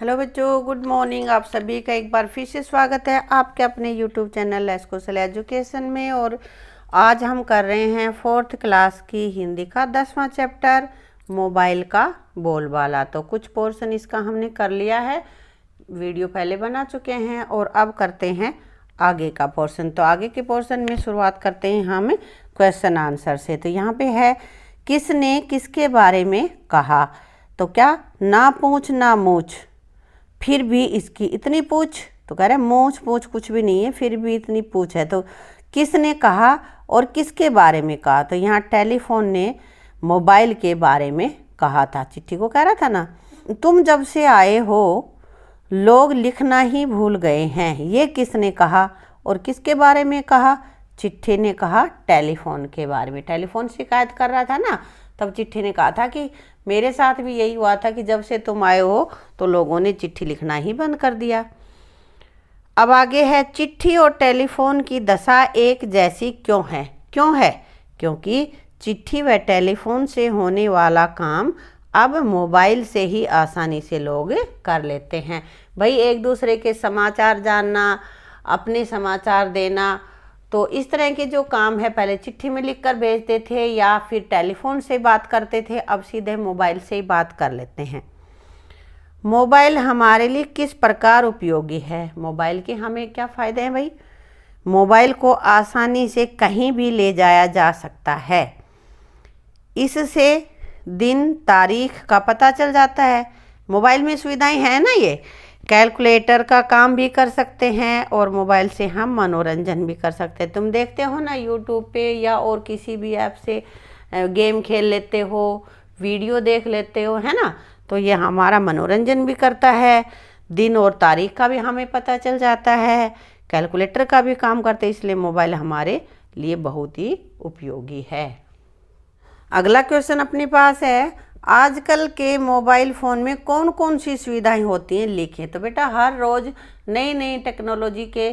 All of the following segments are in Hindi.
हेलो बच्चों, गुड मॉर्निंग। आप सभी का एक बार फिर से स्वागत है आपके अपने YouTube channel let's Kaushal education में। और आज हम कर रहे हैं 4th क्लास की हिंदी का 10वां चैप्टर मोबाइल का बोलबाला। तो कुछ पोर्शन इसका हमने कर लिया है, वीडियो पहले बना चुके हैं और अब करते हैं आगे का पोर्शन। तो आगे के पोर्शन में शुरुआत करते हैं हम क्वेश्चन आंसर से। तो यहाँ पे है, किसने किसके बारे में कहा। तो क्या, ना पूछ ना मूछ फिर भी इसकी इतनी पूछ। तो कह रहे मूछ पूछ कुछ भी नहीं है, फिर भी इतनी पूछ है। तो किसने कहा और किसके बारे में कहा। तो यहाँ टेलीफोन ने मोबाइल के बारे में कहा था। चिट्ठी को कह रहा था ना, तुम जब से आए हो लोग लिखना ही भूल गए हैं। ये किसने कहा और किसके बारे में कहा। चिट्ठी ने कहा टेलीफोन के बारे में। टेलीफोन शिकायत कर रहा था ना, तब चिट्ठी ने कहा था कि मेरे साथ भी यही हुआ था कि जब से तुम आए हो तो लोगों ने चिट्ठी लिखना ही बंद कर दिया। अब आगे है, चिट्ठी और टेलीफोन की दशा एक जैसी क्यों है। क्यों है, क्योंकि चिट्ठी व टेलीफोन से होने वाला काम अब मोबाइल से ही आसानी से लोग कर लेते हैं। भाई एक दूसरे के समाचार जानना, अपने समाचार देना, तो इस तरह के जो काम है पहले चिट्ठी में लिखकर भेजते थे या फिर टेलीफोन से बात करते थे, अब सीधे मोबाइल से ही बात कर लेते हैं। मोबाइल हमारे लिए किस प्रकार उपयोगी है। मोबाइल के हमें क्या फ़ायदे हैं भाई। मोबाइल को आसानी से कहीं भी ले जाया जा सकता है। इससे दिन तारीख का पता चल जाता है। मोबाइल में सुविधाएं हैं ना, ये कैलकुलेटर का काम भी कर सकते हैं और मोबाइल से हम मनोरंजन भी कर सकते हैं। तुम देखते हो ना यूट्यूब पे या और किसी भी ऐप से गेम खेल लेते हो, वीडियो देख लेते हो, है ना। तो ये हमारा मनोरंजन भी करता है, दिन और तारीख का भी हमें पता चल जाता है, कैलकुलेटर का भी काम करते हैं। इसलिए मोबाइल हमारे लिए बहुत ही उपयोगी है। अगला क्वेश्चन अपने पास है, आजकल के मोबाइल फ़ोन में कौन कौन सी सुविधाएं होती हैं लिखें। तो बेटा हर रोज़ नई नई टेक्नोलॉजी के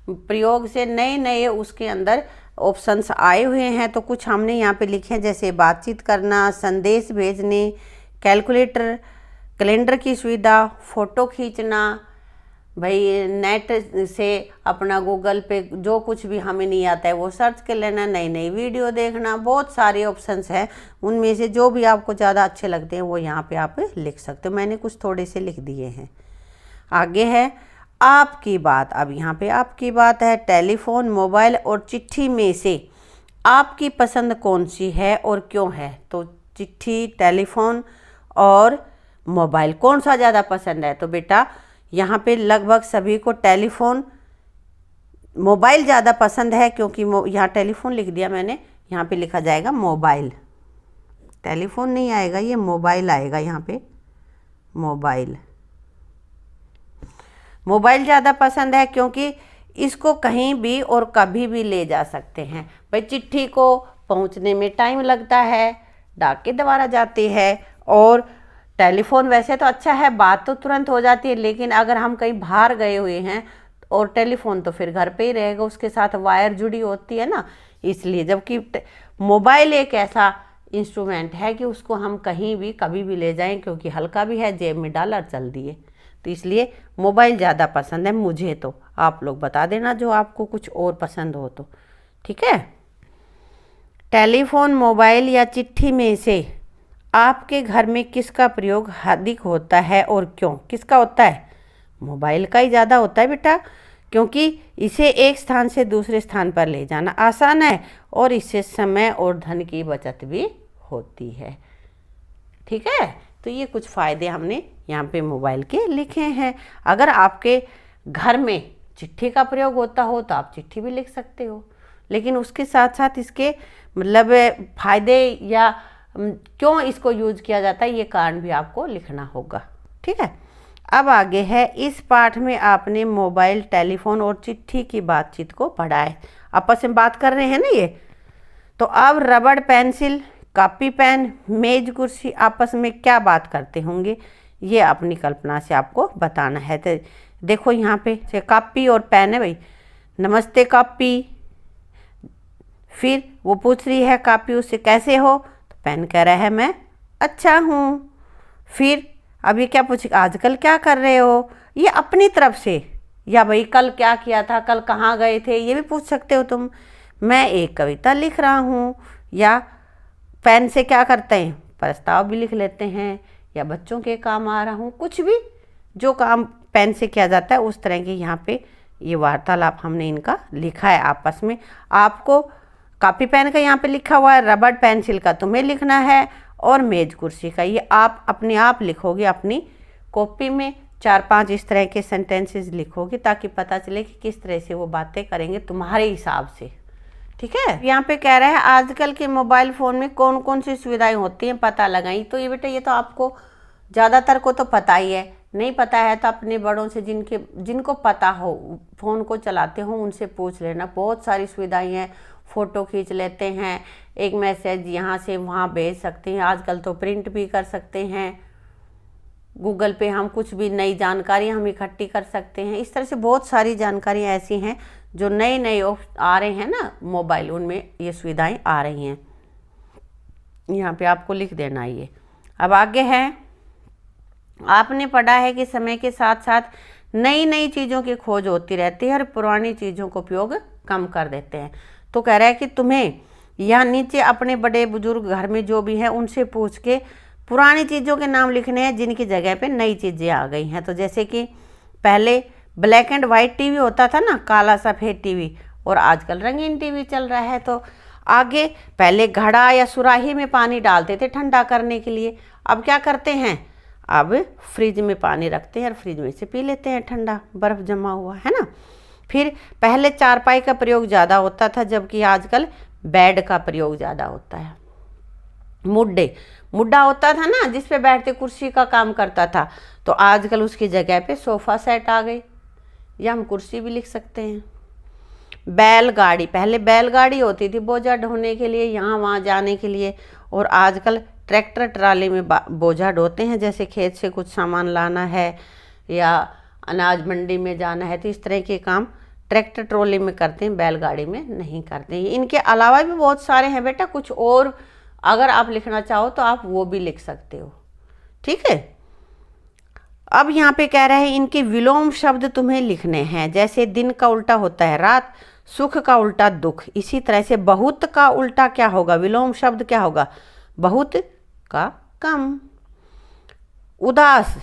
प्रयोग से नए नए उसके अंदर ऑप्शंस आए हुए हैं। तो कुछ हमने यहाँ पे लिखे हैं, जैसे बातचीत करना, संदेश भेजने, कैलकुलेटर, कैलेंडर की सुविधा, फ़ोटो खींचना, भाई नेट से अपना गूगल पे जो कुछ भी हमें नहीं आता है वो सर्च कर लेना, नई नई वीडियो देखना, बहुत सारे ऑप्शंस हैं। उनमें से जो भी आपको ज़्यादा अच्छे लगते हैं वो यहाँ पे आप लिख सकते हो। मैंने कुछ थोड़े से लिख दिए हैं। आगे है आपकी बात। अब यहाँ पे आपकी बात है, टेलीफोन, मोबाइल और चिट्ठी में से आपकी पसंद कौन सी है और क्यों है। तो चिट्ठी, टेलीफोन और मोबाइल कौन सा ज़्यादा पसंद है। तो बेटा यहाँ पे लगभग सभी को टेलीफोन, मोबाइल ज़्यादा पसंद है, क्योंकि यहाँ टेलीफोन लिख दिया मैंने, यहाँ पे लिखा जाएगा मोबाइल। टेलीफोन नहीं आएगा, ये मोबाइल आएगा यहाँ पे, मोबाइल। मोबाइल ज़्यादा पसंद है क्योंकि इसको कहीं भी और कभी भी ले जा सकते हैं। भाई चिट्ठी को पहुँचने में टाइम लगता है, डाक के द्वारा जाती है, और टेलीफोन वैसे तो अच्छा है, बात तो तुरंत हो जाती है, लेकिन अगर हम कहीं बाहर गए हुए हैं और टेलीफोन तो फिर घर पे ही रहेगा, उसके साथ वायर जुड़ी होती है ना, इसलिए। जबकि मोबाइल एक ऐसा इंस्ट्रूमेंट है कि उसको हम कहीं भी कभी भी ले जाएं, क्योंकि हल्का भी है, जेब में डाला चल दिए। तो इसलिए मोबाइल ज़्यादा पसंद है मुझे। तो आप लोग बता देना जो आपको कुछ और पसंद हो तो, ठीक है। टेलीफोन, मोबाइल या चिट्ठी में से आपके घर में किसका प्रयोग अधिक होता है और क्यों। किसका होता है, मोबाइल का ही ज़्यादा होता है बेटा, क्योंकि इसे एक स्थान से दूसरे स्थान पर ले जाना आसान है और इससे समय और धन की बचत भी होती है, ठीक है। तो ये कुछ फ़ायदे हमने यहाँ पे मोबाइल के लिखे हैं। अगर आपके घर में चिट्ठी का प्रयोग होता हो तो आप चिट्ठी भी लिख सकते हो, लेकिन उसके साथ साथ इसके मतलब फ़ायदे या क्यों इसको यूज किया जाता है ये कारण भी आपको लिखना होगा, ठीक है। अब आगे है, इस पाठ में आपने मोबाइल, टेलीफोन और चिट्ठी की बातचीत को पढ़ा है। आपस में बात कर रहे हैं ना ये। तो अब रबड़, पेंसिल, कॉपी, पेन, मेज, कुर्सी आपस में क्या बात करते होंगे, ये अपनी कल्पना से आपको बताना है। तो देखो यहाँ पे कॉपी और पेन है भाई। नमस्ते कॉपी। फिर वो पूछ रही है कॉपी उससे कैसे हो, पेन कह रहा है मैं अच्छा हूँ। फिर अब ये क्या पूछे, आजकल क्या कर रहे हो, ये अपनी तरफ से, या भाई कल क्या किया था, कल कहाँ गए थे, ये भी पूछ सकते हो तुम। मैं एक कविता लिख रहा हूँ, या पेन से क्या करते हैं, प्रस्ताव भी लिख लेते हैं, या बच्चों के काम आ रहा हूँ, कुछ भी जो काम पेन से किया जाता है उस तरह के यहाँ पे ये वार्तालाप हमने इनका लिखा है आपस में। आपको कॉपी पेन का यहाँ पे लिखा हुआ है, रबड़ पेंसिल का तुम्हें लिखना है, और मेज कुर्सी का ये आप अपने आप लिखोगे अपनी कॉपी में। 4-5 इस तरह के सेंटेंसेस लिखोगे ताकि पता चले कि किस तरह से वो बातें करेंगे तुम्हारे हिसाब से। ठीक है, यहाँ पे कह रहा है आजकल के मोबाइल फ़ोन में कौन कौन सी सुविधाएं होती हैं पता लगाई। तो ये बेटा ये तो आपको ज़्यादातर को तो पता ही है, नहीं पता है तो अपने बड़ों से जिनको पता हो, फ़ोन को चलाते हो, उनसे पूछ लेना। बहुत सारी सुविधाएं हैं, फ़ोटो खींच लेते हैं, एक मैसेज यहाँ से वहाँ भेज सकते हैं, आजकल तो प्रिंट भी कर सकते हैं, गूगल पे हम कुछ भी नई जानकारी हम इकट्ठी कर सकते हैं। इस तरह से बहुत सारी जानकारियाँ ऐसी हैं जो नए नए आ रहे हैं ना मोबाइल, उनमें ये सुविधाएं आ रही हैं। यहाँ पे आपको लिख देना ये। अब आगे है, आपने पढ़ा है कि समय के साथ साथ नई नई चीज़ों की खोज होती रहती है और पुरानी चीज़ों को उपयोग कम कर देते हैं। तो कह रहा है कि तुम्हें यहाँ नीचे अपने बड़े बुजुर्ग घर में जो भी हैं उनसे पूछ के पुरानी चीज़ों के नाम लिखने हैं जिनकी जगह पे नई चीज़ें आ गई हैं। तो जैसे कि पहले ब्लैक एंड वाइट टीवी होता था ना, काला सफ़ेद टीवी, और आजकल रंगीन टीवी चल रहा है। तो आगे पहले घड़ा या सुराही में पानी डालते थे ठंडा करने के लिए, अब क्या करते हैं, अब फ्रिज में पानी रखते हैं और फ्रिज में से पी लेते हैं ठंडा, बर्फ़ जमा हुआ है ना। फिर पहले चारपाई का प्रयोग ज़्यादा होता था, जबकि आजकल बेड का प्रयोग ज़्यादा होता है। मुड्डा होता था ना जिस पे बैठते कुर्सी का काम करता था, तो आजकल उसकी जगह पे सोफ़ा सेट आ गई, या हम कुर्सी भी लिख सकते हैं। बैलगाड़ी, पहले बैलगाड़ी होती थी बोझा ढोने के लिए, यहाँ वहाँ जाने के लिए, और आजकल ट्रैक्टर ट्राली में बोझा ढोते हैं, जैसे खेत से कुछ सामान लाना है या अनाज मंडी में जाना है, तो इस तरह के काम ट्रैक्टर ट्रॉली में करते हैं, बैलगाड़ी में नहीं करते हैं। इनके अलावा भी बहुत सारे हैं बेटा, कुछ और अगर आप लिखना चाहो तो आप वो भी लिख सकते हो। ठीक है, अब यहाँ पे कह रहे हैं इनके विलोम शब्द तुम्हें लिखने हैं। जैसे दिन का उल्टा होता है रात, सुख का उल्टा दुख, इसी तरह से बहुत का उल्टा क्या होगा, विलोम शब्द क्या होगा, बहुत का कम। उदास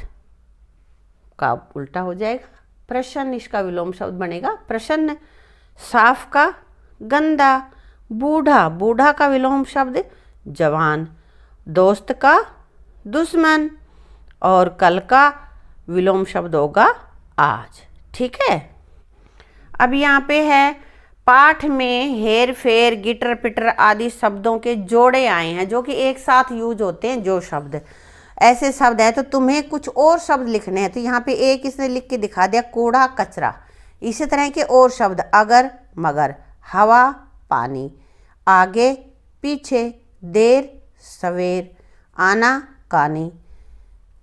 का उल्टा हो जाएगा प्रसन्न, इसका विलोम शब्द बनेगा प्रसन्न। साफ का गंदा, बूढ़ा का विलोम शब्द जवान, दोस्त का दुश्मन, और कल का विलोम शब्द होगा आज। ठीक है, अब यहाँ पे है पाठ में हेर फेर, गिटर पिटर आदि शब्दों के जोड़े आए हैं जो कि एक साथ यूज होते हैं। जो शब्द ऐसे शब्द है तो तुम्हें कुछ और शब्द लिखने हैं। तो यहाँ पे एक इसने लिख के दिखा दिया, कूड़ा कचरा। इसी तरह के और शब्द, अगर मगर, हवा पानी, आगे पीछे, देर सवेर, आना कानी,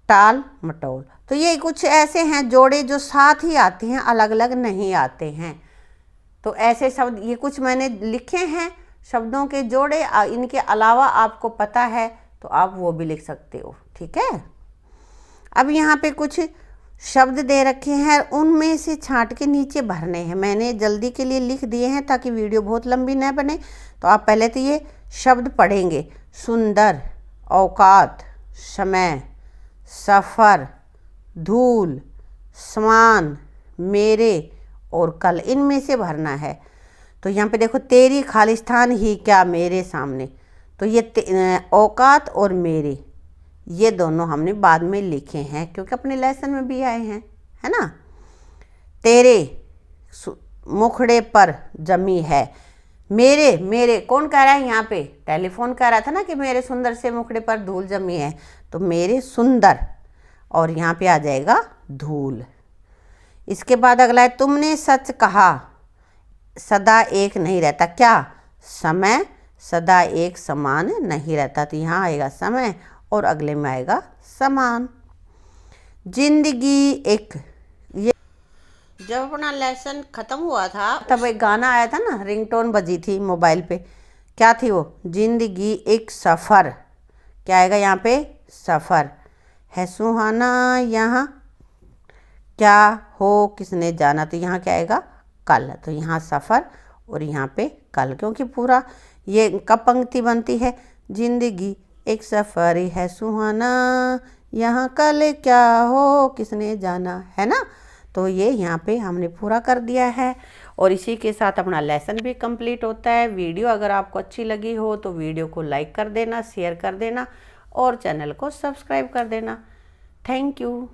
टाल मटोल। तो ये कुछ ऐसे हैं जोड़े जो साथ ही आते हैं, अलग अलग नहीं आते हैं। तो ऐसे शब्द ये कुछ मैंने लिखे हैं शब्दों के जोड़े। इनके अलावा आपको पता है तो आप वो भी लिख सकते हो। ठीक है, अब यहाँ पे कुछ शब्द दे रखे हैं, उनमें से छांट के नीचे भरने हैं। मैंने जल्दी के लिए लिख दिए हैं ताकि वीडियो बहुत लंबी न बने। तो आप पहले तो ये शब्द पढ़ेंगे, सुंदर, औकात, समय, सफ़र, धूल, समान, मेरे और कल, इनमें से भरना है। तो यहाँ पे देखो, तेरी खालिस्तान ही क्या मेरे सामने, तो ये औकात और मेरे ये दोनों हमने बाद में लिखे हैं क्योंकि अपने लेसन में भी आए हैं, है ना। तेरे मुखड़े पर जमी है, मेरे कौन कह रहा है यहाँ पे, टेलीफोन कह रहा था ना कि मेरे सुंदर से मुखड़े पर धूल जमी है, तो मेरे सुंदर, और यहाँ पे आ जाएगा धूल। इसके बाद अगला है, तुमने सच कहा सदा एक नहीं रहता, क्या, समय सदा एक समान नहीं रहता, तो यहाँ आएगा समय और अगले में आएगा समान। जिंदगी एक, ये जब अपना लेसन ख़त्म हुआ था तब एक गाना आया था ना, रिंगटोन बजी थी मोबाइल पे, क्या थी वो, जिंदगी एक सफ़र, क्या आएगा यहाँ पे, सफ़र। है सुहाना, यहाँ क्या हो किसने जाना, तो यहाँ क्या आएगा कल। तो यहाँ सफ़र और यहाँ पे कल, क्योंकि पूरा ये कब पंक्ति बनती है, जिंदगी एक सफ़र है सुहाना, यहाँ कल क्या हो किसने जाना, है ना। तो ये यहाँ पे हमने पूरा कर दिया है और इसी के साथ अपना लेसन भी कंप्लीट होता है। वीडियो अगर आपको अच्छी लगी हो तो वीडियो को लाइक कर देना, शेयर कर देना और चैनल को सब्सक्राइब कर देना। Thank you.